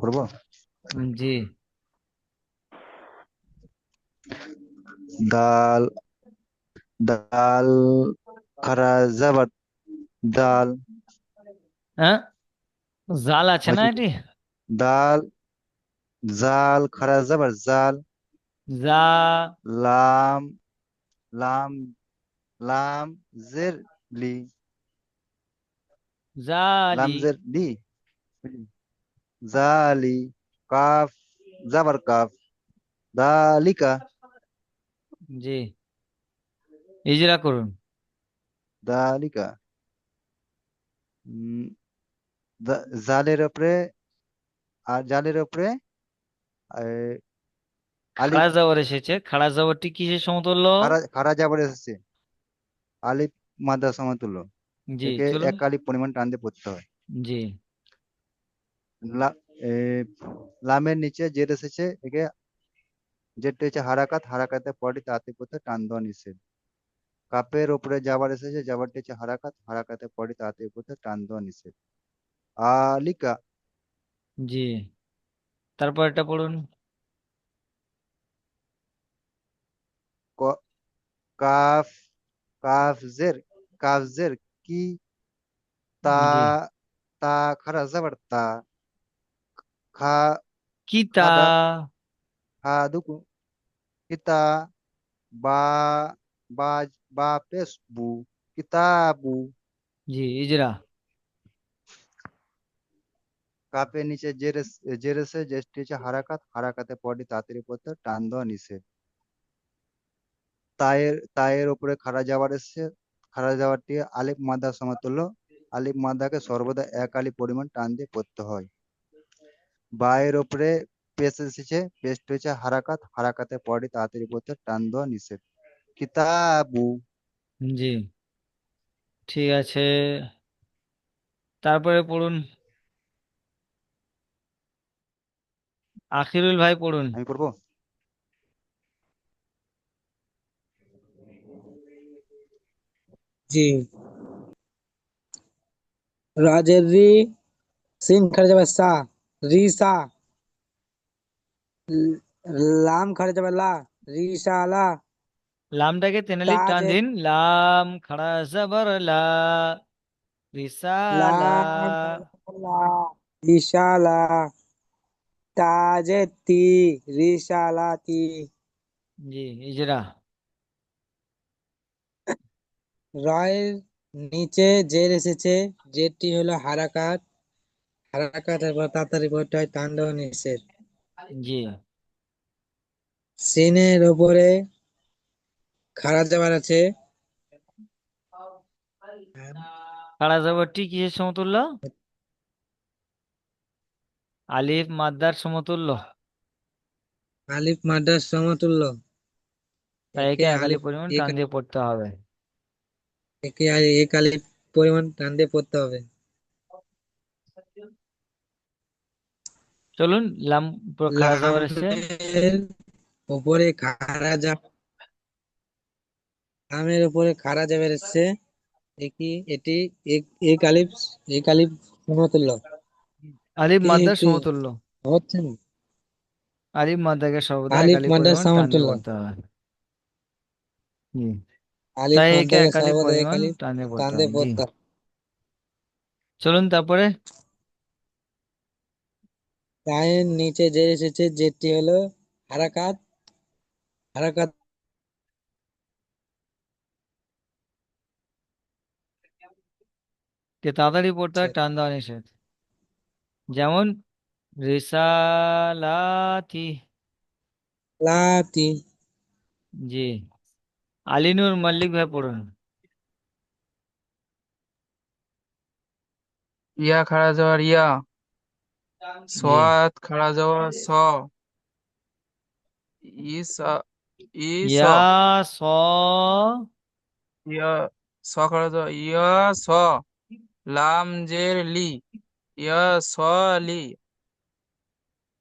পড়বো। জি। দাল, দাল খারা জাবার, দাল। হ্যাঁ, জাল আছে না হয়েছে কি? এটি? দাল, জাল খারা জাবার জাল। জা। লাম, লাম, লাম জের লি, লাম জালি। জের লি, জালি। কাফ জাবার কাফ, দালিকা। জি, ইজরা করুন। দালিকা। উম, জালের উপরে, আর জালের উপরে আহ, আলিফ। খাড়া জবর এসেছে, খাড়া জবরটি কিসের সমতুল্য? খারা খারা জাবার এসেছে, আলিফ মাদ্রা সমতুল্য। জি, একে চলুন। এক আলিফ পরিমাণ টান দিয়ে পড়তে হয়। জি। লা- এ, লামের নিচে জের এসেছে, একে জেরটা হচ্ছে হারাকাত, হারাকাতে পরে তাতে পড়তে টান দেওয়া নিষেধ। কাপের উপরে জাবার এসেছে, জাবারটি হচ্ছে হারাকাত, হারাকাতে পরে তাতে পড়তে টান দেওয়া নিষেধ। আলিকা। জি, তারপর এটা পড়ুন। ক- কাফ, কাফ জের, কাফ জের কি, তা, জি। তা খারা জাবার তা। খা, কিতা। খাদা, খা দুকু, কিতা। বা, বা, বা পেশ বু, কিতাবু। জি, ইজরা। কাপের নিচে জেরেসে যেটি হচ্ছে হারাকাত, হারাকাতে পরে তাঁতের পড়তে টান দেওয়া নিষেধ। তায়ের, তায়ের উপরে খাড়া যাওয়ার এসছে, খাড়া যাওয়ারটি আলিফ মাদ্দা সমতুল্য। আলিফ মাদ্দাকে সর্বদা এক আলিফ পরিমাণ টান দিয়ে পড়তে হয়। বায়ের উপরে পেশ এসেছে, পেশটি হচ্ছে হারাকাত, হারাকাতে পরে তাড়াতাড়ি পড়তে টান দেওয়া নিষেধ। কিতাবু। জি, ঠিক আছে, তারপরে পড়ুন। আখিরুল ভাই পড়ুন। আমি পড়বো। জি। রাজের রি, সিন খারে যাবে সা, রিসা। লাম খারে যাবে লা, রিসা লা। লামটাকে তেনালি টান তাজে, দিন, লাম খাড়া জবর লা, রিসালা। লাম খারে যাবে লা, রিসা লা। তাজে তি, রিসালাতি। জি, ইজরা। রয়ের নিচে জের এসেছে, জেরটি হলো হারাকাত, হারাকাতের পর তাড়াতাড়ি পড়তে হয়, টান দেওয়া নিষেধ। জি। সিনের উপরে খাড়া যাবার আছে। খাড়া জবরটি কিসের সমতুল্য? আলিফ মাদ্দার সমতুল্য। আলিফ মাদ্রাস সমতুল্য। তাই একে একে এক আলিফ আলিফ, পরিমাণ এক টান দিয়ে পড়তে হবে। এক আলিফ পরিমাণ টান দিয়ে পড়তে হবে। চলুন, লাম উপর খাড়া জবর এসছে। লামের উপরে খাড়া যা, লামের উপরে খাড়া যাবে এসছে। এটি এক, এক আলিফ, এক আলিফ সমতুল্য। আলিফ কি মাদ্দার একটু সমতুল্য। হচ্ছে না? আলিফ মাদ্দাকে সর্বদা এক আলিফ আলিফ মাদ্রাস পরিমাণ টান দিয়ে সমতুল্য। পড়তে হবে। জি, আলিফ তাই একে মাদ্রাকে এক আলিফ সর্বদা এক পরিমাণ আলিফ টান দিয়ে টান পড়তে দিয়ে হবে। জি, পড়তে হবে। চলুন তারপরে। তায়ের নিচে যে এসেছে, যেটি হলো হারাকাত, হারাকাত। কে তাড়াতাড়ি পড়তে হয়, নিষেধ। টান দেওয়া নিষেধ। যেমন রিসালাতি। লাতি। জি, আলিনুর মল্লিক ভাই পড়ুন। ইয়া খাড়া যাওয়ার ইয়া, জি। সোয়াত খাড়া যাওয়ার স, ইসা, ইস, ইয়া স। ইয়া, স খাড়া যাওয়া ইয়া স, লাম জের লি, ইয়া স লি,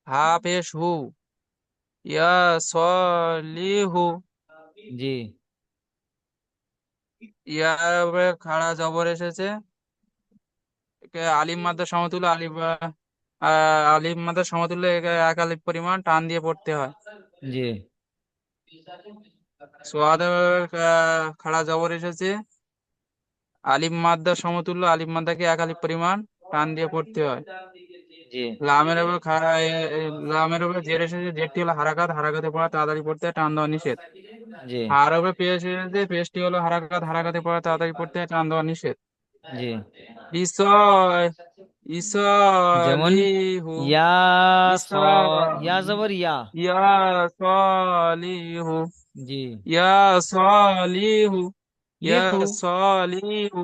হা পেশ হু, ইয়া স লি হু। জি। ইয়ার উপরে খাড়া জবর এসেছে, একে আলিম মাদ্দা সমতুল্য আলিফ, আলিফ মাদ্দার সমতুল্য এক আলিফ পরিমাণ টান দিয়ে পড়তে হয়। জি সোয়াদে খাড়া জবর এসেছে, আলিফ মাদ্দার সমতুল্য আলিফ মাদ্দাকে এক আলিফ পরিমাণ টান দিয়ে পড়তে হয়। জি লামের উপরে জের এসেছে, জেরটি হলো হারাকাত, হারাকাতে পড়া তাড়াতাড়ি পড়তে হয়, টান দেওয়া নিষেধ। জি হার উপরে পেশ এসেছে, পেশটি হলো হারাকাত, হারাকাতে পড়া তাড়াতাড়ি পড়তে হয়, টান দেওয়া নিষেধ। জি ইস যেমন ইসলিহু ইয়া স ইসা ইয়া জবর ইয়া। ইয়া সলিহু জি ইয়া সলিহু ইয়া লিহু সলিহু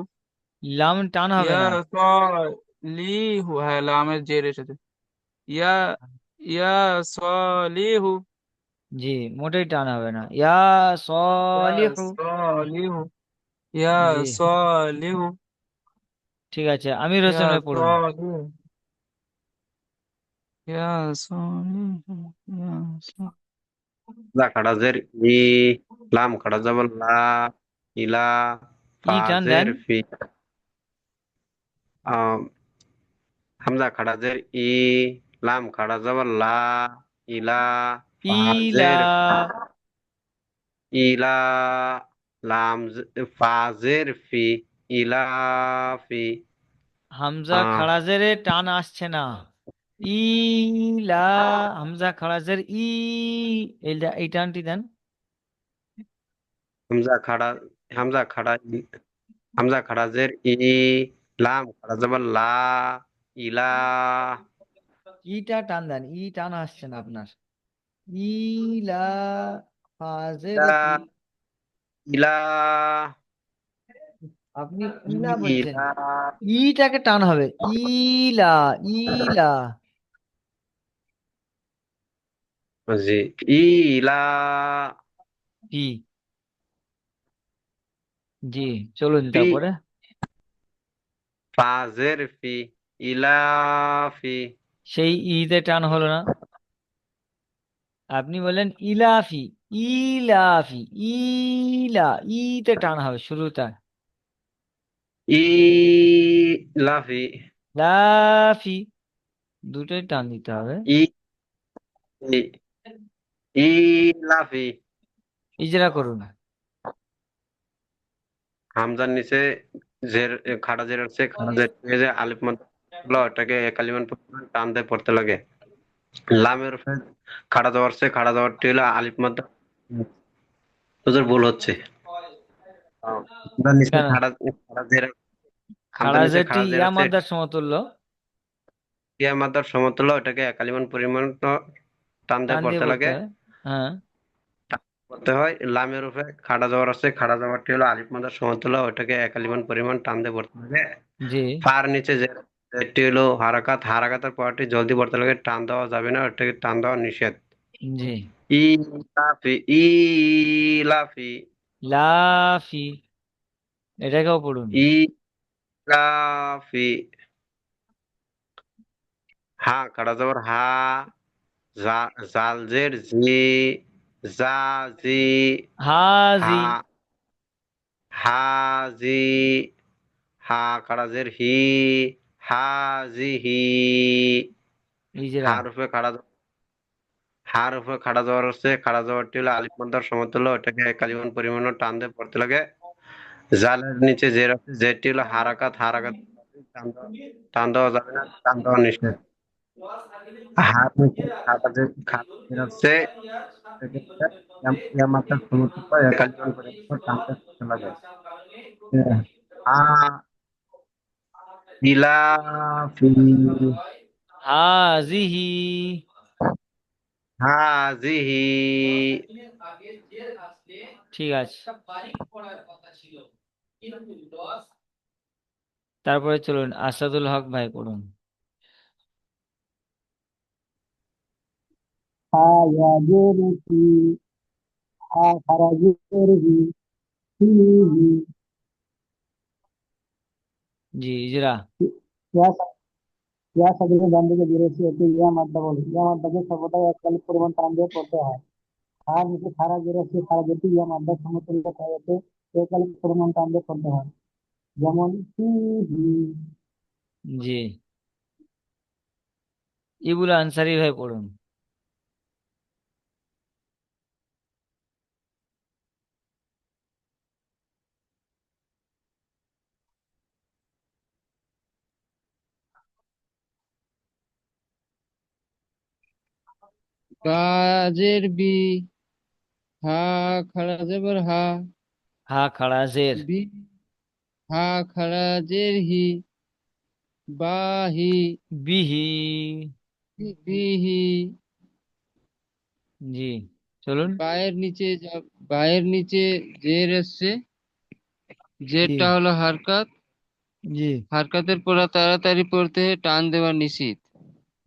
লাম টান হবে ইয়া না। সলিহু, হ্যাঁ লামের জের এসেছে। ইয়া ইয়া সলিহু জি মোটেই টান হবে না। ইয়া ইয়া সলিহু। সলিহু ইয়া জি সলিহু ঠিক আছে, আমির ইয়া হোসেন ভাই পড়ুন। সলিহু ইয়া সলিহু ইয়া সলিহু। লা খাড়া জের ই, লাম খাড়া জবর লা, ইলা, ই ফা টান দেন। জের ফি, আম, হামজা খাড়া জের ই, লাম খাড়া জবর লা, ইলা, ফা ইলা জের ইলা, ফা জের ফি, ইলাফি, হামজা আহ, খাড়াজেরে টান আসছে না। ইলা হামজা খাড়াজের ই, এই টানটি দেন। হামজা খাড়া হামজা খাড়া হামজা খাড়া জের ই, লাম খাড়া জবর লা, ইলা, ইটা টান দেন, ই টান আসছে না আপনার। ইলা ফাজের ইলা, ই। ইলা, আপনি ইলা বলছেন, ইলা, ইটাকে টান হবে। ইলা ইলা। জি, ইলা, জি জি চলুন ফি, তারপরে। ফাজের ফি, ইলাফি, সেই ইতে টান হলো না। আপনি বললেন ইলাফি। ইলাফি ইলা, ইতে টান হবে শুরুটা। ইলাফি, লাফি দুটোই টান দিতে হবে। ই, ইলাফি, ইজরা করুন। হামজার নিচে জের, খাড়া জের আছে, খাড়া জের থেকে যে আলিফ মদ হলো ওটাকে কালিমান পরিমাণ টান দিয়ে পড়তে লাগে। লামের উপরে খাড়া দেওয়ার আছে, খাড়া দেওয়ারটি হলো আলিফ মদ, তোদের ভুল হচ্ছে। হামজার নিচে কেন? খাড়া জের, হামজার নিচে খাড়াজেরটি খাড়া জের ইয়া আছে, মাদ্দার সমতুল্য। টিয়া মাদার সমতুল্য ওটাকে কালিমান পরিমাণ টান দিয়ে টান দিয়ে পড়তে পড়তে লাগে। হয়। হ্যাঁ করতে হয় লামের উপরে খাড়া জবর আছে, খাড়া জবরটি হলো আলিফ মাদার সমতুল্য ওটাকে এক আলিমান পরিমাণ টান দিয়ে পড়তে লাগে। জি ফার নিচে যেটি হলো হারাকাত, হারাকাতের পরটি জলদি পড়তে লাগে, টান দেওয়া যাবে না, ওটাকে টান দেওয়া নিষেধ। জি ইলাফি, ইলাফি, লাফি এটাকেও পড়ুন। ইলাফি, হা খাড়া জবর হা, জাল জের জি, জা জি, হা, হাজি হাজি, হা খাড়াজের হি, হাজিহি, ইজরা। হার উপরে খাড়া হার উপরে খাড়া জবর হচ্ছে, খাড়া জবরটি হলো আলিফ মাদ্দার সমতুল্য ওটাকে কালিমান পরিমাণ টান দিয়ে পড়তে লাগে। জালের নিচে জের আছে, জেরটি হলো হারাকাত, হারাকাত টান দেওয়া যাবে না, টান দেওয়া নিষেধ। হার নিচে খাড়া জের আছে, সেক্ষেত্রে ইয়া মাত্রার সমতুল্য কালিমান পরিমাণ টান দিয়ে পড়তে লাগে। আ ইলাফি, হাজিহি হাজিহি, ঠিক আছে। তারপরে চলুন আসাদুল হক ভাই পড়ুন। হা ইয়া জের কি, হা খারা জের হি, হি হি। জি ইজরা। ইয়া ইয়া শব্দের ডান দিকে বেরোচ্ছে, একে ইয়া মাদ্দা বলে। ইয়া মাদ্দাকে সর্বদাই এক কালিক পরিমাণ টান দিয়ে পড়তে হয়। আর নিচে খারা বেরোচ্ছে, খারা যেটি ইয়া মাদ্দার সমতুল্য হয়, একে এক কালিক পরিমাণ টান দিয়ে পড়তে হয়। যেমন হি হি। জি ইবুল আনসারি ভাই পড়ুন। কাজের বি, হা খাড়া জবর হা, হা খাড়া জের। বি, হা খাড়া জের হি, বাহি, বিহি। বিহি। জি, চলুন। বায়ের নিচে জের এসছে, জি। জেরটা হলো হারকাত। জি। হারকাতের পড়া তাড়াতাড়ি পড়তে টান দেওয়া নিষিদ্ধ।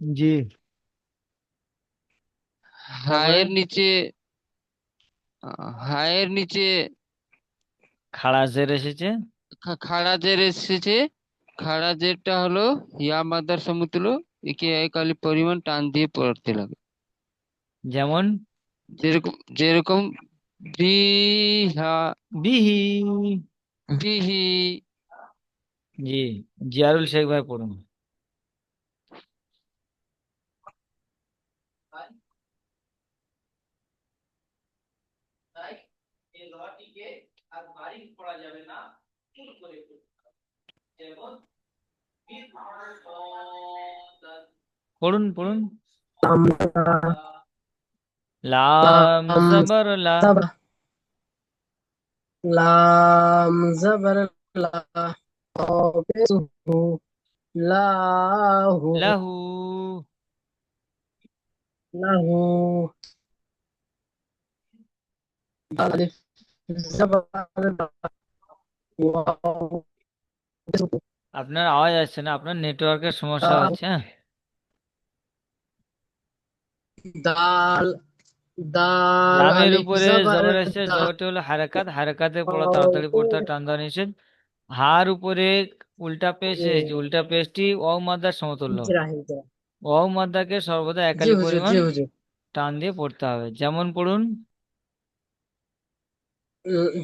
জি। তারপরে হায়ের নিচে হায়ের নিচে খাড়া জের এসেছে। খাড়া জের এসেছে। খাড়া জেরটা হলো ইয়া মাদার সমতুল্য, একে এক আলিফ পরিমাণ টান দিয়ে পড়তে লাগে। যেমন যেরকম যেরকম বিহা, বিহি। বিহি। জি, জিয়ারুল শেখ ভাই পড়ুন। পড়ুন পড়ুন। লাম লাম জবর লা। জবর লাম জবর লা, পেশহু, লাহু, লাহু। লাহু। আলিফ জবর দা, ওয়াও, পেশহু, আপনার আওয়াজ আসছে না, আপনার নেটওয়ার্কের সমস্যা হচ্ছে। হ্যাঁ, দাল, দাল লামের আলিফ উপরে জবর জবর এসেছে, দা, জবরটি হলো হারাকাত, হারাকাতে পড়া তাড়াতাড়ি ওয়াও, পড়তে হয়, টান দেওয়া নিষেধ। হার উপরে উল্টা পেশ এসেছে, উল্টা পেশটি ওয়াও মাদ্দার সমতুল্য। হিজরা, হিজরা। ওয়াও মাদ্দাকে সর্বদা জি একালি হুজুর, পরিমাণ জি হুজুর। টান দিয়ে পড়তে হবে। যেমন পড়ুন।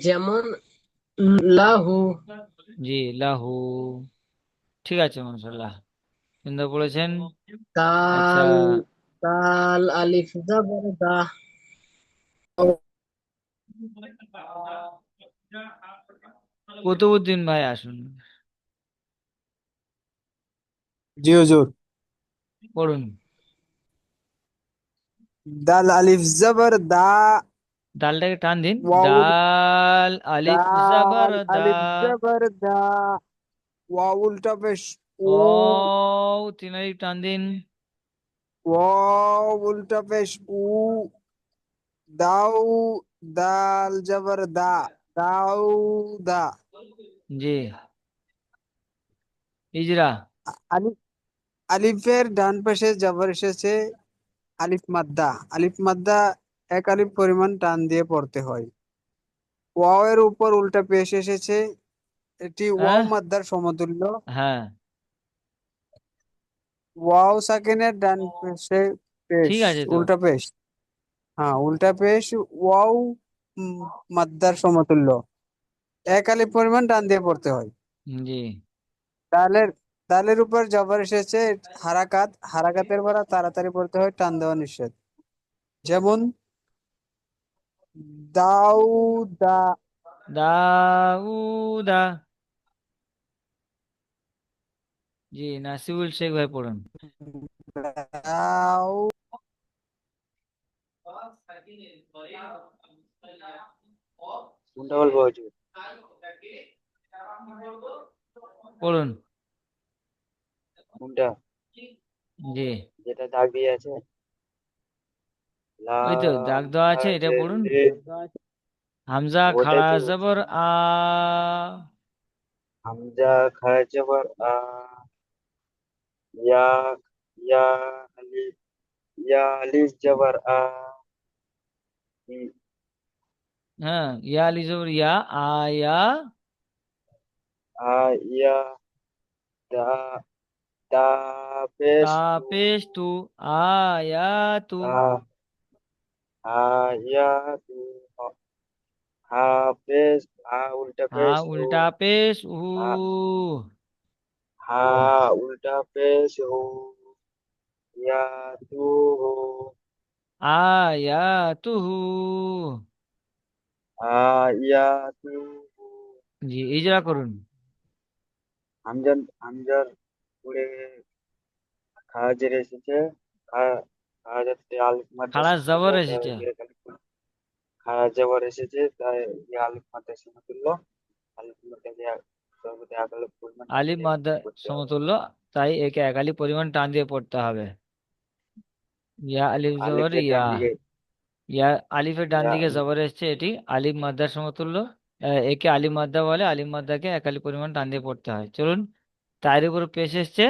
যেমন লাহু, জি, লাহু। ঠিক আছে, মাশাআল্লাহ, সুন্দর পড়েছেন। আচ্ছা, দাল, দাল আলিফ জবর দা, কুতুবুদ্দিন ভাই আসুন, জি হুজুর। পড়ুন। দাল আলিফ জবর দা, দালটাকে টান দিন। ওয়াউল, দাল আলিফ জবর দাল দা। আলিফ জবর দা, ওয়াউলটা বেশ ও, ও, তিন আলিফ টান দিন। ওয়াউলটা বেশ উ, দাউ, দাল জবর দা, দাউ দা। জি, ইজরা। আলিফ, আলিফের ডান পাশে জবর এসেছে, আলিফ মাদ্দা, আলিফ মাদ্দা এক আলিফ পরিমাণ টান দিয়ে পড়তে হয়। ওয়াও এর উপর উল্টা পেশ এসেছে, এটি ওয়াও হ্যাঁ। মাদ্দার সমতুল্য। হ্যাঁ, ওয়াও সাকিনের ডান পাশে পেশ, ঠিক আছে তো। উল্টা পেশ। হ্যাঁ, উল্টা পেশ ওয়াও উম, মাদ্দার সমতুল্য, এক আলিফ পরিমাণ টান দিয়ে পড়তে হয়। জি। দালের, দালের উপর জবর এসেছে, হারাকাত, হারাকাতের পর তাড়াতাড়ি পড়তে হয়, টান দেওয়া নিষেধ। যেমন দাউদা, দাউদা। জি, নাসিবুল শেখ ভাই পড়ুন। দাউ, কোনটা বলবো হুজুর? পড়ুন। কোনটা? জি, যেটা দাগ দিয়ে আছে, ওই তো লাম দাগ দেওয়া আছে, এটা হাজে পড়ুন। লে, হামজা ওটাই খাড়া তো বলছি। জবর আ। হামজা খারা জবর আ, ইয়া, ইয়া আলিফ, ইয়া আলিফ জবর আ, ই, হ্যাঁ, ইয়া আলি জবর ইয়া, আয়া। আ, ইয়া, দা, দা পেশ তা তু, পেশ তু, আয়াতু। আ, আ, ইয়া তু, হা পেশ, হা উল্টা হা পেশ উ, উল্টা পেশ উ। হা, হা উল্টা পেশ হু, ইয়া আয়াতুহু আয়াতুহু। আয়াতুহু জি, ইজরা করুন। হামজার পরে খাড়া জের এসেছে। খাড়া যাতে আলিফ মাদ্রার খাড়া সমতুল্য, জবর তাই এসেছে। খাড়া জবর এসেছে, তাই আলিফ মাদ্রার সমতুল্য। আলিফ মাদ্রাকে সর্বদা এক আলিফ পরিমাণ টান আলিফ দিয়ে মাদ্দা পড়তে হবে। সমতুল্য, তাই একে এক আলিফ পরিমাণ টান দিয়ে পড়তে হবে। ইয়া আলিফ জবর আলিফের ইয়া। ডান দিকে ইয়া আলিফের ডান ইয়া দিকে জবর এসছে, এটি আলিফ মাদ্দার সমতুল্য। একে আলিফ মাদ্দা বলে, আলিফ মাদ্দাকে এক আলিফ পরিমাণ টান দিয়ে পড়তে হয়। চলুন, তার উপর পেশ এসছে।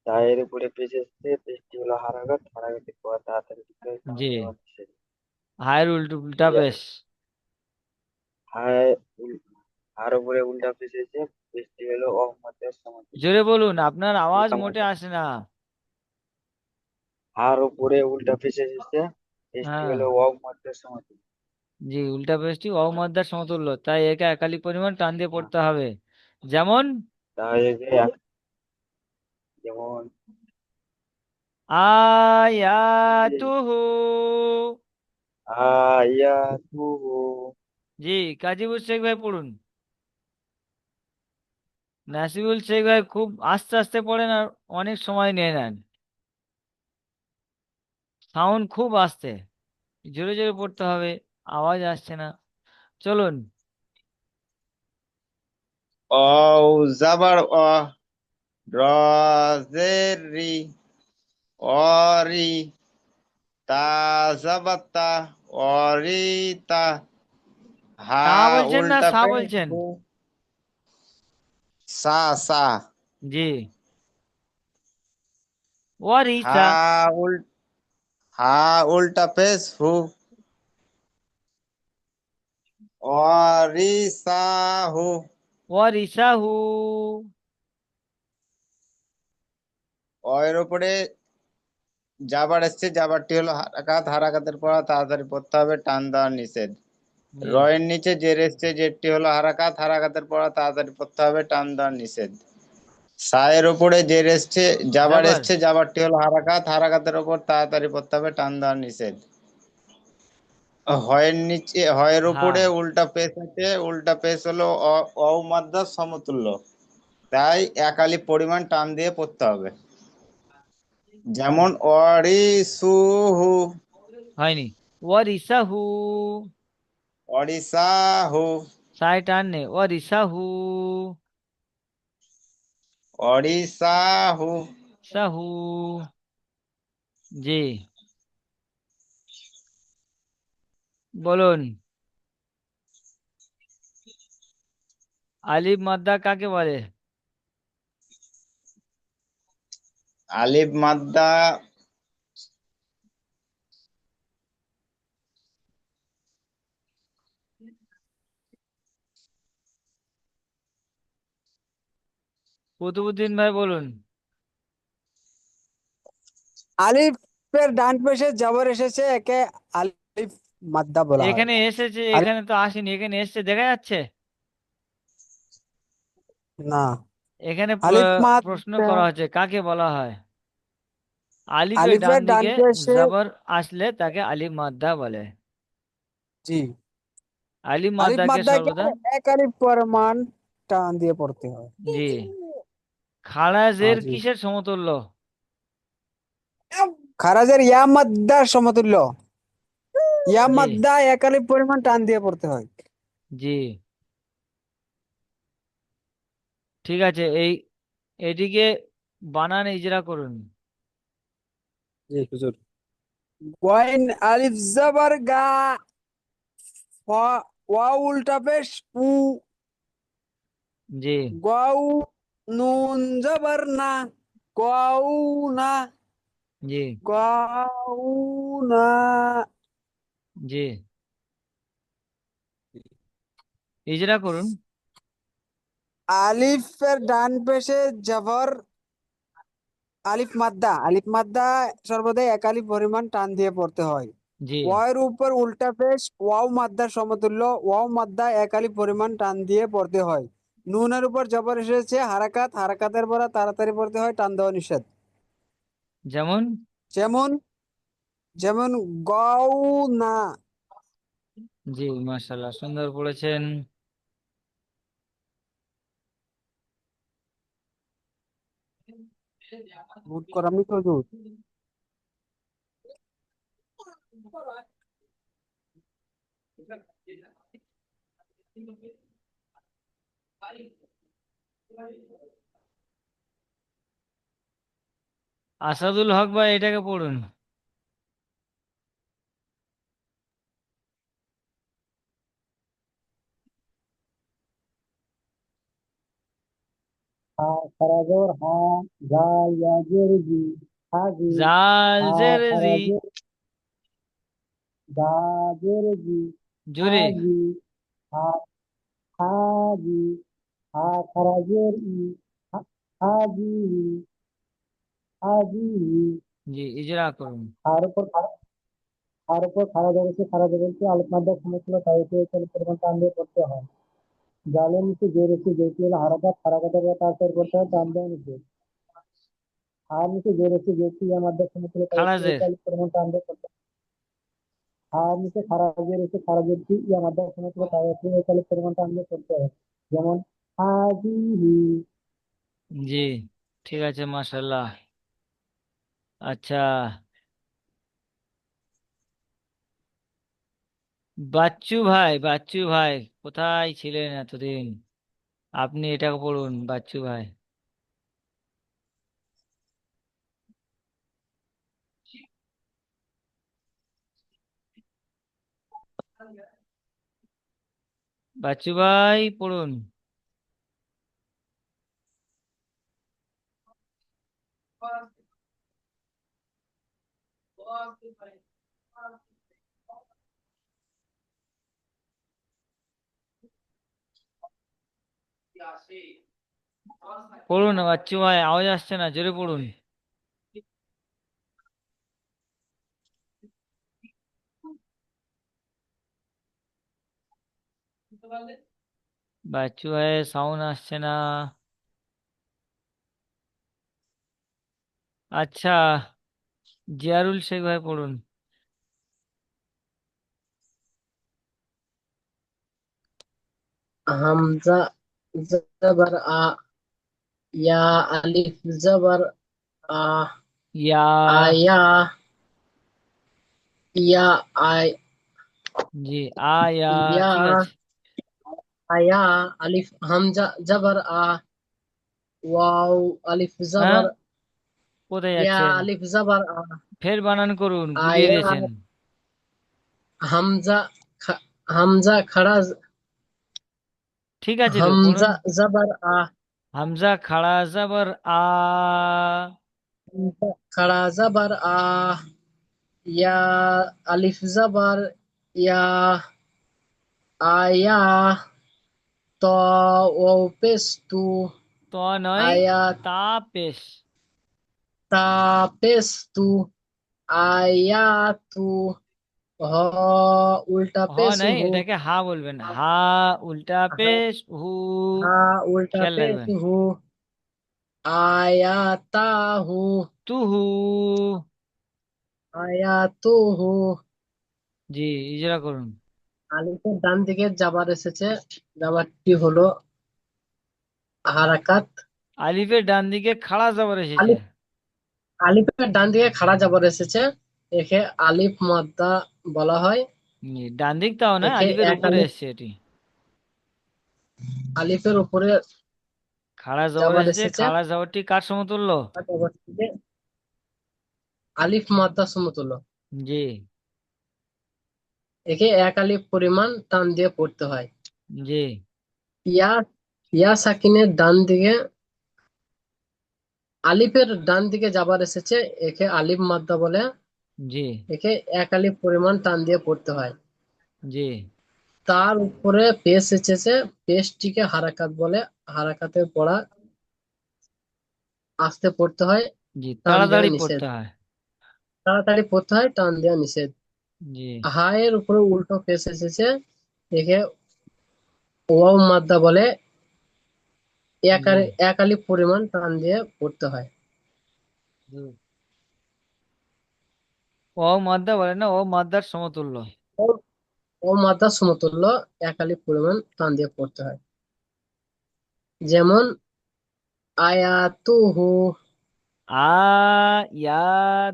তায়ের উপরে পেশ এসছে, পেশটি হলো হারাকাত, হারাকাতের পর তাড়াতাড়ি দিকে টান জি, দেওয়া নিষেধ। হায়ের উল্টা ইয়া পেশ। হায় হার উপরে উল্টা পেশ এসেছে, পেশটি হলো অমাদ্রার সমতুল্য। জোরে বলুন, আপনার আওয়াজ উল্টা মোটে মাদ্রা আসে না। হার উপরে উল্টা পেশ এসেছে, পেশটি হ্যাঁ, হলো ওয়াও মাদ্রার সমতুল্য। জি, উল্টা পেশটি অমাদ্দার সমতুল্য, তাই একে এক আলিফ পরিমাণ টান দিয়ে পড়তে হবে। যেমন তাই একে যেমন আয়াতুহু। আয়াতুহু জি, কাজীবুর শেখ ভাই পড়ুন। নাসিবুল শেখ ভাই খুব আস্তে আস্তে পড়েন আর অনেক সময় নিয়ে নেন। সাউন্ড খুব আস্তে, জোরে জোরে পড়তে হবে, আওয়াজ আসছে না। চলুন। অউ জাবার অ, র জের রি, অরি, তা জাবার তা, অরিতা, হা তা বলছেন না উল্টা সা পেশ বলছেন? হু, সা সা, জি, ওয়ারিসা। হা উল হা উল্টা পেশ হু, অরিসাহু, ওয়ারিসাহু। অয়ের উপরে জাবার এসছে, জাবারটি হলো হারাকাত, হারাকাতের পর তাড়াতাড়ি পড়তে হবে, টান দেওয়া নিষেধ। জি, রয়ের নিচে জের এসছে, জেরটি হলো হারাকাত, হারাকাতের পর তাড়াতাড়ি পড়তে হবে, টান দেওয়া নিষেধ। সায়ের উপরে জের এসছে, জাবার জাবার। এসছে, জাবারটি হলো হারাকাত, হারাকাতের উপর তাড়াতাড়ি পড়তে হবে, টান দেওয়া নিষেধ। হয়ের নিচে, হয়ের হ্যাঁ, উপরে উল্টা পেশ আছে, উল্টা পেশ হলো অমাদ্রার সমতুল্য, তাই এক আলিফ পরিমাণ টান দিয়ে পড়তে হবে। যেমন অরিসুহু, হয়নি। ওয়ারিসাহু। অরিসাহু, সাই টান নে, ওয়ারিসাহু। অরিসাহু। সাহু। জি, বলুন। আলিফ মাদ্দা কাকে বলে? আলিফ মাদ্দা কুতুবুদ্দিন ভাই বলুন। আলিফের ডান পাশে জবর এসেছে, একে আলিফ মাদ্দা বলা হয়। এখানে এসেছে, আলিফ এখানে তো আসেনি, এখানে এসেছে দেখা যাচ্ছে। না, এখানে আলিফ প্রশ্ন মাদ্দা করা হচ্ছে কাকে বলা হয়। আলিফের ডান আলিফের ডান দিকে পাশে। জবর আসলে তাকে আলিফ মাদ্দা বলে। জি, আলিফ আলিফ মাদ্দাকে মাদ্দাকে সর্বদা। এক আলিফ পরিমাণ টান দিয়ে পড়তে হয়। জি, খাড়া জের জি, কিসের সমতুল্য? খারাজের ইয়া মাদ্দার সমতুল্য। ইয়া জি, মাদ্দা এক আলিফ পরিমাণ টান দিয়ে পড়তে হয়। জি, ঠিক আছে। এটিকে বানান ইজরা করুন। জি হুজুর। ওয়াইন আলিফ জবর গা, ওয়াও উল্টা পেশ উ, জি, গাউ নুন জবর না, গাউ না, জি, গাউ না। জি, ইজরা করুন। আলিফের ডান পাশে জবর, আলিফ মাদ্দা, আলিফ মাদ্দা সর্বদাই এক আলিফ পরিমাণ টান দিয়ে পড়তে হয়। জি, ওয়াওয়ের উপর উল্টা পেশ ওয়াও মাদ্দার সমতুল্য, ওয়াও মাদ্দা এক আলিফ পরিমাণ টান দিয়ে পড়তে হয়। নুনের উপর জবর এসেছে হারাকাত, হারাকাতের পর তাড়াতাড়ি পড়তে হয়, টান দেওয়া নিষেধ। যেমন যেমন যেমন গওনা। জি, মাশাআল্লাহ, সুন্দর পড়েছেন। গুড করামি তো গুড। আসাদুল হক ভাই, এটাকে পড়ুন। হা খারাজের হা, যা ইয়াজের জি, হাজি। জাল হা জের জি। খারাজের জাজের জি, জোরে। হাজি। হা হাজি। হা খারাজের ই, হাজি। হাজি। জি, ইজরা করুন। আর উপর খাড়া জবরকে আলিফ মাদ্দার সমতুল্য, তাই একে একালি পরিমাণ টান দিয়ে পড়তে হয়। জালের নিচে যে রেখে যেটি হলো হারাকাতের তার পড়তে হয় টান দেওয়া নিষেধ। আর নিচে যে রেখে যেটি ইয়া মাদ্দার সমতুল্য, তাই একে খারাজের। একালি পরিমাণ টান দিয়ে পড়তে হয়। আর নিচে খাড়া যেটি ইয়া মাদ্দার সমতুল্য, তাই একে একালি পরিমাণ টান দিয়ে পড়তে হয়। যেমন হাজিহি। জি, ঠিক আছে, মাশাআল্লাহ। আচ্ছা, বাচ্চু ভাই কোথায় ছিলেন এতদিন? আপনি এটাকে পড়ুন, বাচ্চু ভাই। বাচ্চু ভাই পড়ুন। পড়ুন না বাচ্চু ভাই, আওয়াজ আসছে না, জোরে পড়ুন। বাচ্চু ভাই সাউন্ড আসছে না। আচ্ছা, জিয়ারুল শেখ ভাই পড়ুন। হামজা জবর আ, ইয়া আলিফ জবর আ, ইয়া। আয়া। ইয়া আই, জি, আয়া। ইয়া ঠিক আছে। আয়া। আলিফ হামজা জবর আ, ওয়াও আলিফ হ্যাঁ, জবর কোথায় ইয়া, যাচ্ছেন? আলিফ জবর আ, ফের বানান করুন, গুলিয়ে আয়া। দিয়েছেন। হামজা হামজা খাড়া, ঠিক আছে তো, পড়ুন। হামজা জবর আ, হামজা খাড়া জাবর আ। হামজা খাড়া জবর আ, ইয়া আলিফ জবর ইয়া, আয়া। ত ও পেশ তু, তো নয়, আয়া তা পেশ। তা পেশ তু, আয়া তু। হ উল্টা হ পেশ নাই, হু, এটাকে হা বলবেন। হা উল্টা হা পেশ হু। হা উল্টা খেয়াল পেশ রাখবেন। হু, আয়াতাহু। তুহু। আয়াতুহু। জি, ইজরা করুন। আলিফের ডান দিকে জাবার এসেছে, জাবারটি হলো হারাকাত। আলিফের ডান দিকে খাড়া জবর এসেছে। আলিফ আলিফের ডান দিকে খাড়া জাবার এসেছে, একে আলিফ মাদ্দা বলা হয়। জি, ডান দিক তাও না, একে আলিফের এক উপরে আলিফ, এসছে এটি। আলিফের উপরে খাড়া জবর জাবার এসেছে, এসেছে, খাড়া জবরটি কার সমতুল্য? জাবারটিকে আলিফ মাদ্দা সমতুল্য। জি। একে এক আলিফ পরিমাণ টান দিয়ে পড়তে হয়। জি। ইয়া ইয়া সাকিনের ডান দিকে, আলিফের ডান দিকে জাবার এসেছে, একে আলিফ মাদ্দা বলে। জি। একে এক আলিফ পরিমাণ টান দিয়ে পড়তে হয়। জি। তার উপরে পেশ এসেছে, পেশটিকে হারাকাত বলে। হারাকাতে পড়া আস্তে পড়তে হয়, জি, টান দেওয়া তাড়াতাড়ি নিষেধ। পড়তে হয়। তাড়াতাড়ি পড়তে হয়, টান দেওয়া নিষেধ। জি। হায়ের উপরে উল্টো পেশ এসেছে, একে ওয়াও মাদ্দা বলে। জি। এক আলিফ পরিমাণ টান দিয়ে পড়তে হয়। জি। অ মাদ্দা বলে না, ও মাদ্দার সমতুল্য। ও ও মাদ্রার সমতুল্য এক আলিফ পরিমাণ টান দিয়ে পড়তে হয়। যেমন আয়াতুহু, আ ইয়া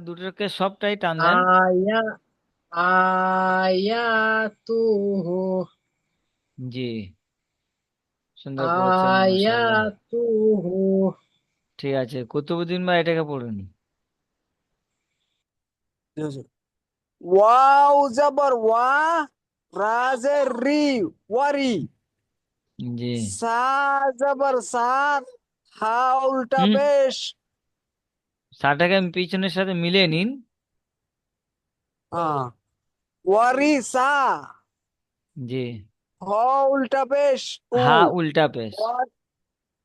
দুটোকে সবটাই টান দেন। আয়া আয়াতুহু, জি, সুন্দর পড়েছেন, মাশাআল্লাহ। আয়াতুহু। ঠিক আছে, কুতুবুদ্দিন ভাই এটাকে পড়ুন। ওয়াও জবর ওয়া, রাজে রি, ওয়ারি। জি। সা জবর সা, হা উল্টা হুম, পেশ। সাটাকে পিছনের সাথে মিলিয়ে নিন। হ্যাঁ, ওয়ারিসা, জি। হ উল্টা পেশ উ, হা উল্টা পেশ।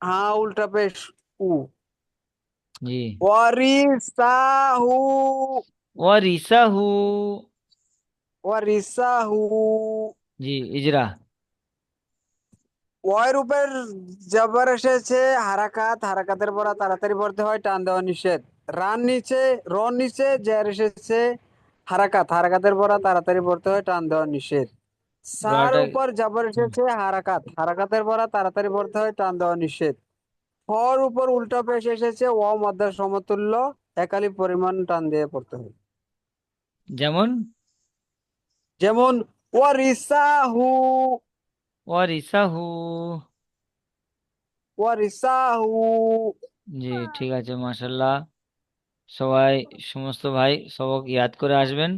হা উল্টা পেশ উ, জি। ওয়ারিসাহু, ওয়ারিসাহু। ওয়ারিসাহু। জি, ইজরা। ওয়ের উপর জবর এসেছে হারাকাত, হারাকাতের পর তাড়াতাড়ি পড়তে হয়, টান দেওয়া নিষেধ। রন নিচে জের এসেছে হারাকাত, হারাকাতের পর তাড়াতাড়ি পড়তে হয়, টান দেওয়া নিষেধ। সার গলাটা। উপর জবর হুম, এসেছে হারাকাত, হারাকাতের পর তাড়াতাড়ি পড়তে হয়, টান দেওয়া নিষেধ। ফর উপর উল্টা পেশ এসেছে ও মধ্য সমতুল্য, একালি পরিমাণ টান দিয়ে পড়তে হয়। যেমন যেমন ওয়ারিসাহু, ওয়ারিসাহু। ওয়ারিসাহু। জি, ঠিক আছে, মাশাআল্লাহ। সবাই, সমস্ত ভাই সবক ইয়াদ করে আসবেন।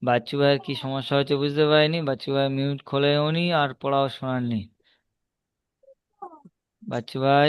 বাচ্চু ভাইয়ের কি সমস্যা হচ্ছে বুঝতে পারিনি, বাচ্চু ভাই মিউট খোলেও নি আর পড়াও শোনাননি। বাচ্চু ভাই।